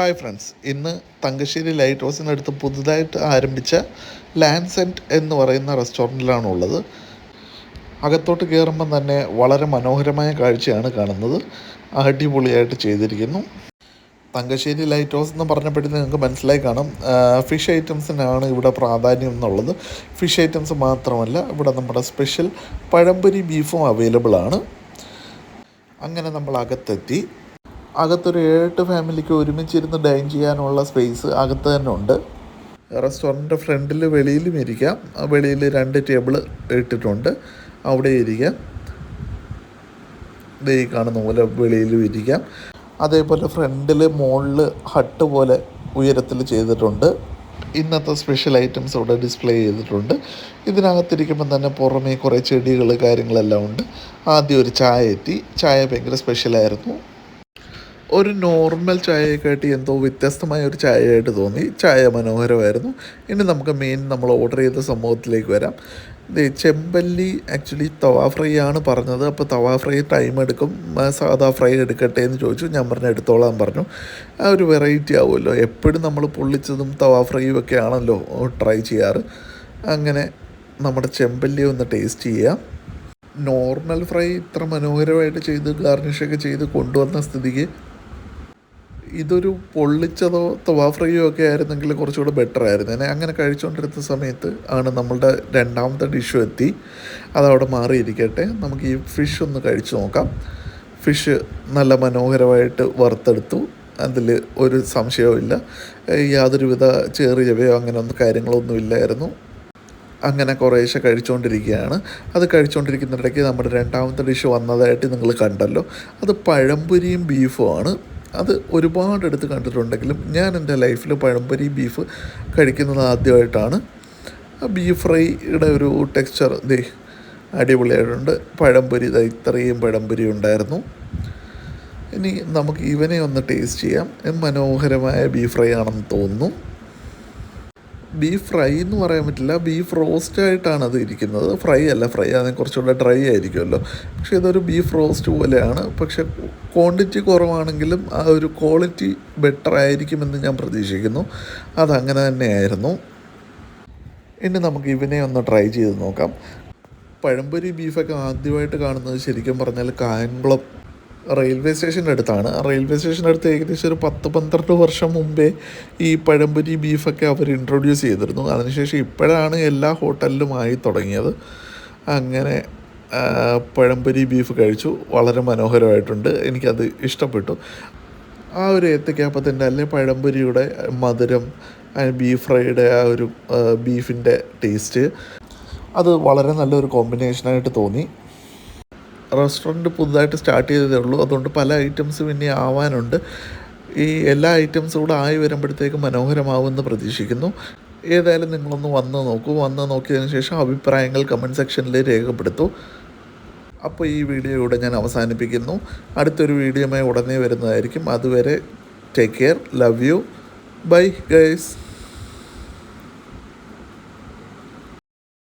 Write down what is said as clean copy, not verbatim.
Hi friends, ഇന്ന് Thangassery light ഹൗസിനടുത്ത് പുതുതായിട്ട് ആരംഭിച്ച ലാൻസെൻറ്റ് എന്ന് പറയുന്ന റെസ്റ്റോറൻറ്റിലാണ് ഉള്ളത്. അകത്തോട്ട് കയറുമ്പം തന്നെ വളരെ മനോഹരമായ കാഴ്ചയാണ് കാണുന്നത്. അടിപൊളിയായിട്ട് ചെയ്തിരിക്കുന്നു. തങ്കശ്ശേരി ലൈറ്റ് ഹൗസ് എന്ന് പറഞ്ഞപ്പോഴത്തേക്ക് നിങ്ങൾക്ക് മനസ്സിലായി കാണും, ഫിഷ് ഐറ്റംസിനാണ് ഇവിടെ പ്രാധാന്യം എന്നുള്ളത്. ഫിഷ് ഐറ്റംസ് മാത്രമല്ല, ഇവിടെ നമ്മുടെ സ്പെഷ്യൽ പഴംപൊരി ബീഫും അവൈലബിൾ ആണ്. അങ്ങനെ നമ്മൾ അകത്തെത്തി. അകത്തൊരു 7 ഫാമിലിക്ക് ഒരുമിച്ചിരുന്ന് ഡൈൻ ചെയ്യാനുള്ള സ്പേസ് അകത്ത് തന്നെ ഉണ്ട്. റെസ്റ്റോറൻറ്റിൻ്റെ ഫ്രണ്ടിൽ വെളിയിലും ഇരിക്കാം. വെളിയിൽ 2 ടേബിൾ ഇട്ടിട്ടുണ്ട്, അവിടെ ഇരിക്കാം. ഈ കാണുന്ന പോലെ വെളിയിലും ഇരിക്കാം. അതേപോലെ ഫ്രണ്ടിൽ മുകളിൽ ഹട്ട് പോലെ ഉയരത്തിൽ ചെയ്തിട്ടുണ്ട്. ഇന്നത്തെ സ്പെഷ്യൽ ഐറ്റംസ് ഇവിടെ ഡിസ്പ്ലേ ചെയ്തിട്ടുണ്ട്. ഇതിനകത്തിരിക്കുമ്പം തന്നെ പുറമേ കുറേ ചെടികൾ കാര്യങ്ങളെല്ലാം ഉണ്ട്. ആദ്യം ഒരു ചായ എത്തി. ചായ ഭയങ്കര സ്പെഷ്യലായിരുന്നു. ഒരു നോർമൽ ചായയെക്കാട്ടി എന്തോ വ്യത്യസ്തമായ ഒരു ചായയായിട്ട് തോന്നി. ചായ മനോഹരമായിരുന്നു. ഇനി നമുക്ക് മെയിൻ നമ്മൾ ഓർഡർ ചെയ്ത സംഭവത്തിലേക്ക് വരാം. ചെമ്പല്ലി ആക്ച്വലി തവ ഫ്രൈ ആണ് പറഞ്ഞത്. അപ്പോൾ തവ ഫ്രൈ ടൈം എടുക്കും, സാധാ ഫ്രൈ എടുക്കട്ടെ എന്ന് ചോദിച്ചു. ഞാൻ പറഞ്ഞു എടുത്തോളാൻ പറഞ്ഞു. ആ ഒരു വെറൈറ്റി ആവുമല്ലോ, എപ്പോഴും നമ്മൾ പൊള്ളിച്ചതും തവ ഫ്രൈയും ഒക്കെ ആണല്ലോ ട്രൈ ചെയ്യാറ്. അങ്ങനെ നമ്മുടെ ചെമ്പല്ലി ഒന്ന് ടേസ്റ്റ് ചെയ്യാം. നോർമൽ ഫ്രൈ ഇത്ര മനോഹരമായിട്ട് ചെയ്ത് ഗാർണിഷൊക്കെ ചെയ്ത് കൊണ്ടുവന്ന സ്ഥിതിക്ക് ഇതൊരു പൊള്ളിച്ചതോ തവ ഫ്രൈയോ ഒക്കെ ആയിരുന്നെങ്കിൽ കുറച്ചുകൂടെ ബെറ്റർ ആയിരുന്നു. അങ്ങനെ കഴിച്ചുകൊണ്ടിരുന്ന സമയത്ത് ആണ് നമ്മളുടെ രണ്ടാമത്തെ ഡിഷും എത്തി. അതവിടെ മാറിയിരിക്കട്ടെ. നമുക്ക് ഈ ഫിഷ് ഒന്ന് കഴിച്ചു നോക്കാം. ഫിഷ് നല്ല മനോഹരമായിട്ട് വറുത്തെടുത്തു. അതിൽ ഒരു സംശയവും ഇല്ല. യാതൊരുവിധ ചെറിയവയോ അങ്ങനെ ഒന്നും കാര്യങ്ങളൊന്നും ഇല്ലായിരുന്നു. അങ്ങനെ കുറേശ്ശെ കഴിച്ചുകൊണ്ടിരിക്കുകയാണ്. അത് കഴിച്ചുകൊണ്ടിരിക്കുന്നിടയ്ക്ക് നമ്മുടെ രണ്ടാമത്തെ ഡിഷ് വന്നതായിട്ട് നിങ്ങൾ കണ്ടല്ലോ. അത് പഴംപൊരിയും ബീഫുമാണ്. അത് ഒരുപാട് എടുത്ത് കണ്ടിട്ടുണ്ടെങ്കിലും ഞാൻ എൻ്റെ ലൈഫിൽ പഴംപൊരി ബീഫ് കഴിക്കുന്നത് ആദ്യമായിട്ടാണ്. ബീഫ് ഫ്രൈയുടെ ഒരു ടെക്സ്ചർ അടിപൊളിയായിട്ടുണ്ട്. പഴംപൊരി ഇത്രയും പഴംപൊരി ഉണ്ടായിരുന്നു. ഇനി നമുക്ക് ഇവനെ ഒന്ന് ടേസ്റ്റ് ചെയ്യാം. മനോഹരമായ ബീഫ് ഫ്രൈ ആണെന്ന് തോന്നുന്നു. ബീഫ് ഫ്രൈ എന്ന് പറയാൻ പറ്റില്ല, ബീഫ് റോസ്റ്റ് ആയിട്ടാണ് അത് ഇരിക്കുന്നത്. ഫ്രൈ അല്ല, ഫ്രൈ ആണെങ്കിൽ കുറച്ചുകൂടെ ഡ്രൈ ആയിരിക്കുമല്ലോ. പക്ഷേ ഇതൊരു ബീഫ് റോസ്റ്റ് പോലെയാണ്. പക്ഷേ ക്വാണ്ടിറ്റി കുറവാണെങ്കിലും ആ ഒരു ക്വാളിറ്റി ബെറ്റർ ആയിരിക്കുമെന്ന് ഞാൻ പ്രതീക്ഷിക്കുന്നു. അതങ്ങനെ തന്നെയായിരുന്നു. ഇനി നമുക്ക് ഇവനെ ഒന്ന് ട്രൈ ചെയ്ത് നോക്കാം. പഴംപൊരി ബീഫൊക്കെ ആദ്യമായിട്ട് കാണുന്നത് ശരിക്കും പറഞ്ഞാൽ കായംകുളം റെയിൽവേ സ്റ്റേഷൻ്റെ അടുത്താണ്. റെയിൽവേ സ്റ്റേഷൻ്റെ അടുത്ത് ഏകദേശം ഒരു 10-12 വർഷം മുമ്പേ ഈ പഴംപൊരി ബീഫൊക്കെ അവർ ഇൻട്രൊഡ്യൂസ് ചെയ്തിരുന്നു. അതിനുശേഷം ഇപ്പോഴാണ് എല്ലാ ഹോട്ടലിലും ആയി തുടങ്ങിയത്. അങ്ങനെ പഴംപൊരി ബീഫ് കഴിച്ചു. വളരെ മനോഹരമായിട്ടുണ്ട്. എനിക്കത് ഇഷ്ടപ്പെട്ടു. ആ ഒരു ഏത്തക്കാപ്പത്തിൻ്റെ അല്ലെ പഴംപൊരിയുടെ മധുരം, ബീഫ് ഫ്രൈയുടെ ആ ഒരു ബീഫിൻ്റെ ടേസ്റ്റ്, അത് വളരെ നല്ലൊരു കോമ്പിനേഷനായിട്ട് തോന്നി. റെസ്റ്റോറൻറ്റ് പുതുതായിട്ട് സ്റ്റാർട്ട് ചെയ്തതേ ഉള്ളൂ. അതുകൊണ്ട് പല ഐറ്റംസും ഇനി ആവാനുണ്ട്. ഈ എല്ലാ ഐറ്റംസും കൂടെ ആയി വരുമ്പോഴത്തേക്കും മനോഹരമാവുമെന്ന് പ്രതീക്ഷിക്കുന്നു. ഏതായാലും നിങ്ങളൊന്ന് വന്ന് നോക്കൂ. വന്ന് നോക്കിയതിന് ശേഷം അഭിപ്രായങ്ങൾ കമൻറ്റ് സെക്ഷനിൽ രേഖപ്പെടുത്തൂ. അപ്പോൾ ഈ വീഡിയോ ഇവിടെ ഞാൻ അവസാനിപ്പിക്കുന്നു. അടുത്തൊരു വീഡിയോയുമായി ഉടനെ വരുന്നതായിരിക്കും. അതുവരെ take care, love you, bye guys.